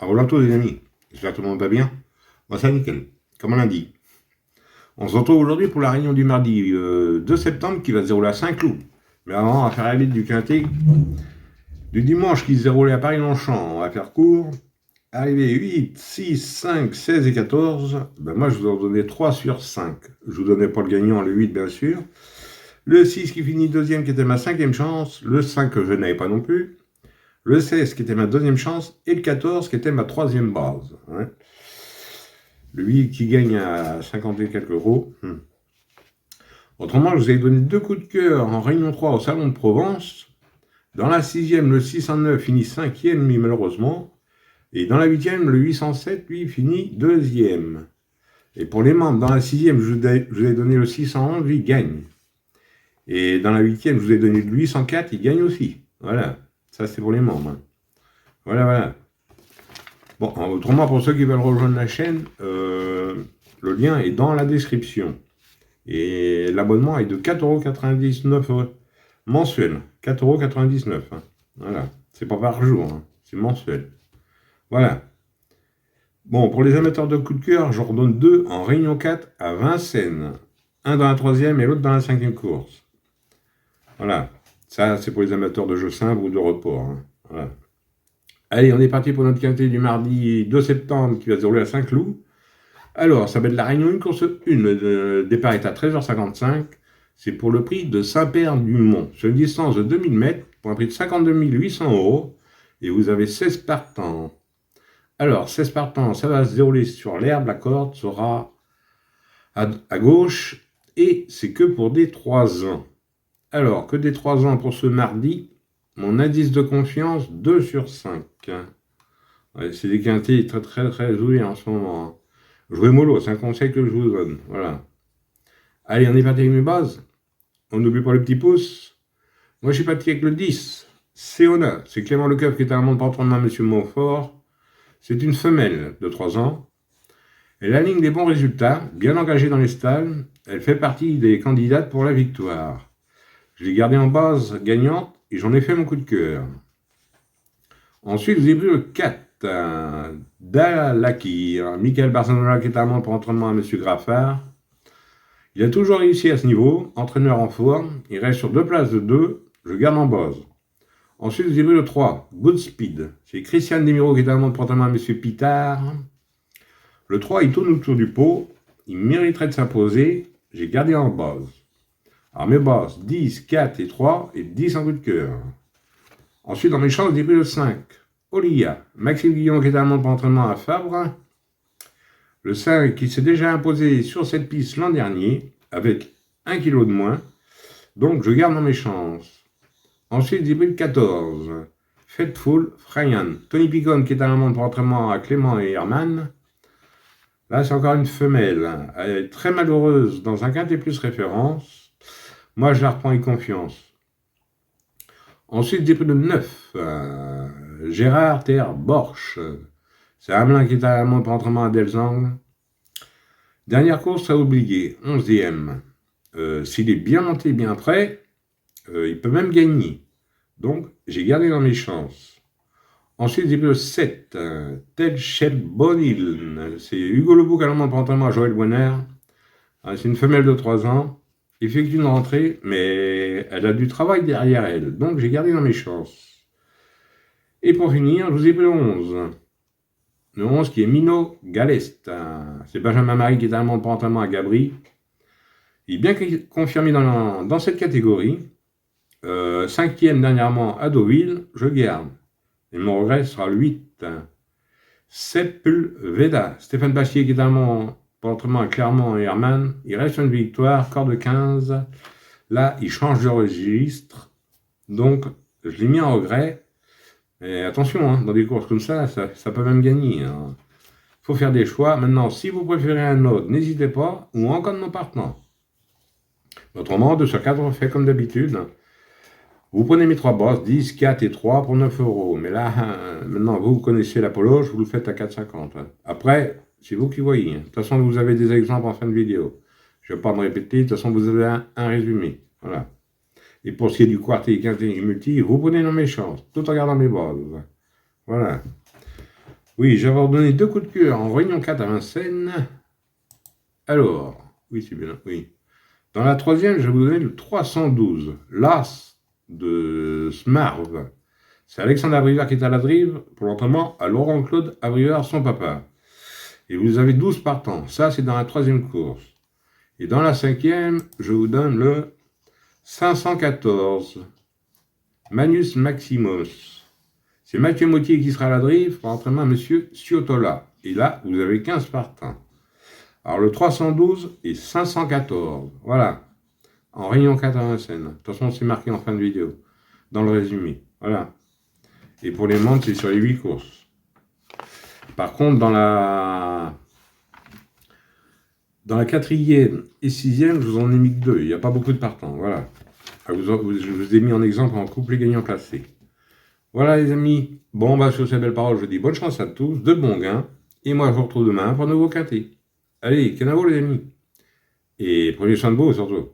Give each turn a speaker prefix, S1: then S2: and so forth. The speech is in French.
S1: Alors là, tous les amis, j'espère que tout le monde va bien. Moi, ça nickel, comme on l'a dit. On se retrouve aujourd'hui pour la réunion du mardi 2 septembre qui va se dérouler à Saint-Cloud. Mais avant, on va faire la liste du quintet du dimanche qui se déroulait à Paris-Longchamp. On va faire court. Arrivé 8, 6, 5, 16 et 14. Ben moi, je vous en donnais 3 sur 5. Je vous donnais pas le gagnant, le 8 bien sûr. Le 6 qui finit deuxième qui était ma cinquième chance. Le 5 que je n'avais pas non plus. Le 16 qui était ma deuxième chance, et le 14 qui était ma troisième base. Hein. Le 8 qui gagne à 50 et quelques euros. Autrement, je vous ai donné 2 coups de cœur en réunion 3 au Salon de Provence. Dans la 6e, le 609 finit 5e, mais malheureusement. Et dans la 8e, le 807, lui, finit 2e. Et pour les membres, dans la 6e, je vous ai donné le 611, lui, il gagne. Et dans la 8e, je vous ai donné le 804, il gagne aussi. Voilà. Ça, c'est pour les membres. Hein. Voilà. Bon, autrement, pour ceux qui veulent rejoindre la chaîne, le lien est dans la description. Et l'abonnement est de 4,99€ mensuel. 4,99€. Hein. Voilà. C'est pas par jour, hein. C'est mensuel. Voilà. Bon, pour les amateurs de coups de cœur, j'en redonne 2 en réunion 4 à Vincennes. Un dans la 3e et l'autre dans la 5e course. Voilà. Ça, c'est pour les amateurs de jeux simples ou de report. Hein. Voilà. Allez, on est parti pour notre quintet du mardi 2 septembre qui va se dérouler à Saint-Cloud. Alors, ça va être la réunion 1, course 1. Le départ est à 13h55. C'est pour le prix de Saint-Père-du-Mont. Sur une distance de 2000 mètres, pour un prix de 52 800 €. Et vous avez 16 partants. Alors, 16 partants, ça va se dérouler sur l'herbe. La corde sera à gauche. Et c'est que pour des 3 ans. Alors, que des 3 ans pour ce mardi. Mon indice de confiance, 2 sur 5. Ouais, c'est des quintets très joués en ce moment. Jouez mollo, c'est un conseil que je vous donne. Voilà. Allez, on est parti avec mes bases. On n'oublie pas le petit pouce. Moi, je suis parti avec le 10. Céona. C'est Clément Lecoeuf qui est un monde patron de main, Monsieur Montfort. C'est une femelle de 3 ans. Elle aligne des bons résultats, bien engagée dans les stalles. Elle fait partie des candidates pour la victoire. Je l'ai gardée en base gagnante et j'en ai fait mon coup de cœur. Ensuite, vous avez pris le 4. Dalakir. Michael Barcelona qui est amant pour entraînement à M. Graffard. Il a toujours réussi à ce niveau, entraîneur en forme. Il reste sur 2 places de 2. Je garde en base. Ensuite, vous avez pris le 3. Good Speed. C'est Christian Demiro qui est amant pour entraînement à M. Pitard. Le 3, il tourne autour du pot. Il mériterait de s'imposer. J'ai gardé en base. Alors mes bases, 10, 4 et 3 et 10 en coup de cœur. Ensuite, dans mes chances, j'ai pris le 5. Olia, Maxime Guillon qui est un pour entraînement à Fabre. Le 5 qui s'est déjà imposé sur cette piste l'an dernier avec 1 kg de moins. Donc je garde dans mes chances. Ensuite j'ai pris le 14. Faithful Fryan. Tony Picon qui est un pour entraînement à Clément et Herman. Là c'est encore une femelle. Elle est très malheureuse dans un quintet plus référence. Moi je la reprends avec confiance. Ensuite j'ai pris le 9. Gérard Terre Borch. C'est Hamelin qui est à mon entraînement à Delzang. Dernière course à oublier, 11e. S'il est bien monté, bien prêt, il peut même gagner. Donc, j'ai gardé dans mes chances. Ensuite, j'ai pris le 7. Ted Shell Bonil. C'est Hugo Lebouc à mon entraînement à Joël Bonner. C'est une femelle de 3 ans. Il effectue une rentrée, mais elle a du travail derrière elle. Donc, j'ai gardé dans mes chances. Et pour finir, je vous ai pris le 11. Le 11 qui est Mino Galest. C'est Benjamin Marie qui est allemand pour entraînement à Gabri. Il est bien confirmé dans cette catégorie. 5e dernièrement à Deauville, je garde. Et mon regret sera le 8. Sepulveda. Stéphane Bastier qui est allemand pour entraînement à Clermont et Hermann. Il reste sur une victoire, corps de 15. Là, il change de registre. Donc, je l'ai mis en regret. Et attention, hein, dans des courses comme ça peut même gagner. Hein. Faut faire des choix. Maintenant, si vous préférez un autre, n'hésitez pas, ou encore de mon partenaire. Autrement, 2 sur 4, on fait comme d'habitude. Vous prenez mes 3 bases, 10, 4 et 3 pour 9 €. Mais là, maintenant, vous connaissez l'Apollo, je vous le faites à 4,50. Hein. Après, c'est vous qui voyez. Hein. De toute façon, vous avez des exemples en fin de vidéo. Je ne vais pas me répéter, de toute façon, vous avez un résumé. Voilà. Et pour ce qui est du quartier et quintet multi, vous prenez dans mes chances, tout en regardant mes bases. Voilà. Oui, j'avais ordonné 2 coups de cœur en réunion 4 à Vincennes. Alors, oui, c'est bien, oui. Dans la troisième, je vais vous donner le 312, l'As de Smarv. C'est Alexandre Abrivard qui est à la drive pour l'entraînement à Laurent-Claude Abrivard, son papa. Et vous avez 12 partants. Ça, c'est dans la troisième course. Et dans la cinquième, je vous donne le 514, Manus Maximus. C'est Mathieu Mottier qui sera à la drive pour l'entraînement à Monsieur Ciotola. Et là, vous avez 15 partants. Alors le 312 et 514. Voilà. En réunion 4 à Vincennes. De toute façon, c'est marqué en fin de vidéo. Dans le résumé. Voilà. Et pour les montes, c'est sur les 8 courses. Par contre, dans la quatrième et sixième, je vous en ai mis que 2. Il n'y a pas beaucoup de partants. Voilà. Je vous ai mis en exemple en couple les gagnants placés. Voilà les amis. Bon, bah sur ces belles paroles, je vous dis bonne chance à tous, de bons gains. Et moi, je vous retrouve demain pour un nouveau quintet. Allez, canavo les amis. Et prenez soin de vous surtout.